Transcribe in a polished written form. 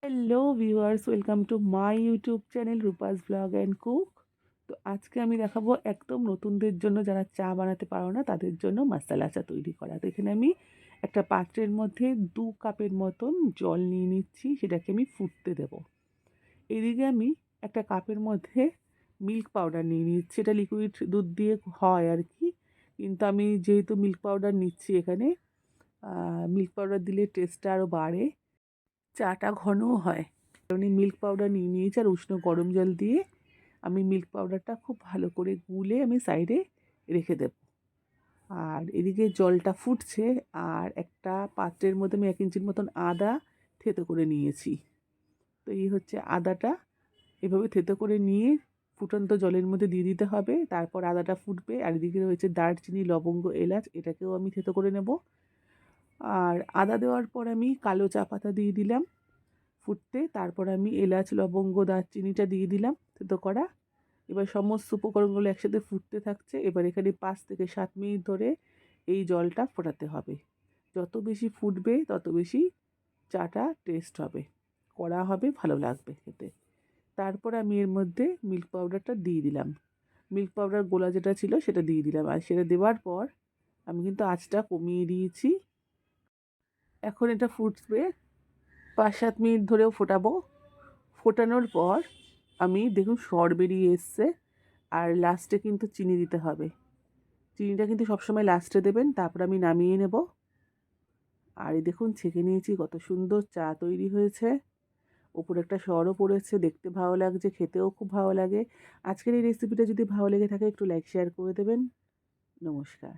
Hello viewers, welcome to my YouTube channel Rupa's blog and cook. তো আজকে আমি দেখাবো একদম নতুনদের জন্য, যারা চা বানাতে পারো না তাদের জন্য মশালা চা তৈরি করা। তো এখানে আমি একটা পাত্রের মধ্যে 2 কাপের মতন জল নিয়ে নিচ্ছি, সেটাকে আমি ফুটতে দেব। এদিকে আমি একটা কাপের মধ্যে মিল্ক পাউডার নিয়ে নিচ্ছি, এটা লিকুইড দুধ দিয়ে হয় আর কি, কিন্তু আমি যেহেতু মিল্ক পাউডার নিচ্ছি এখানে, মিল্ক পাউডার দিলে টেস্টটা আরও বাড়ে, চাটা ঘনও হয়। কারণ মিল্ক পাউডার নিয়ে নিয়েছি, আর উষ্ণ গরম জল দিয়ে আমি মিল্ক পাউডারটা খুব ভালো করে গুলে আমি সাইডে রেখে দেব। আর এদিকে জলটা ফুটছে, আর একটা পাত্রের মধ্যে আমি 1 ইঞ্চির মতন আদা থেতো করে নিয়েছি। তো এই হচ্ছে আদাটা, এভাবে থেতো করে নিয়ে ফুটন্ত জলের মধ্যে দিয়ে দিতে হবে। তারপর আদাটা ফুটবে, আর এদিকে রয়েছে দারচিনি, লবঙ্গ, এলাচ, এটাকেও আমি থেতো করে নেব। আর আদা দেওয়ার পর আমি কালো চা পাতা দিয়ে দিলাম ফুটতে। তারপর আমি এলাচ, লবঙ্গ, দারচিনিটা দিয়ে দিলাম থেতো করা। এবার সমস্ত উপকরণগুলো একসাথে ফুটতে থাকছে। এবার এখানে 5 থেকে 7 মিনিট ধরে এই জলটা ফোটাতে হবে। যত বেশি ফুটবে তত বেশি চাটা টেস্ট হবে, কড়া হবে, ভালো লাগবে খেতে। তারপর আমি এর মধ্যে মিল্ক পাউডারটা দিয়ে দিলাম। মিল্ক পাউডার গোলা যেটা ছিল সেটা দিয়ে দিলাম, আর সেটা দেওয়ার পর আমি কিন্তু আঁচটা কমিয়ে দিয়েছি। এখন এটা ফুটবে, 5-7 মিনিট ধরেও ফোটাবো। ফোটানোর পর আমি দেখুন সর বেরিয়ে এসছে, আর লাস্টে কিন্তু চিনি দিতে হবে। চিনিটা কিন্তু সবসময় লাস্টে দেবেন, তারপর আমি নামিয়ে নেব। আর এই দেখুন ছেঁকে নিয়েছি, কত সুন্দর চা তৈরি হয়েছে। ওপরে একটা সরও পড়েছে, দেখতে ভালো লাগছে, খেতেও খুব ভালো লাগে। আজকের এই রেসিপিটা যদি ভালো লেগে থাকে একটু লাইক শেয়ার করে দেবেন। নমস্কার।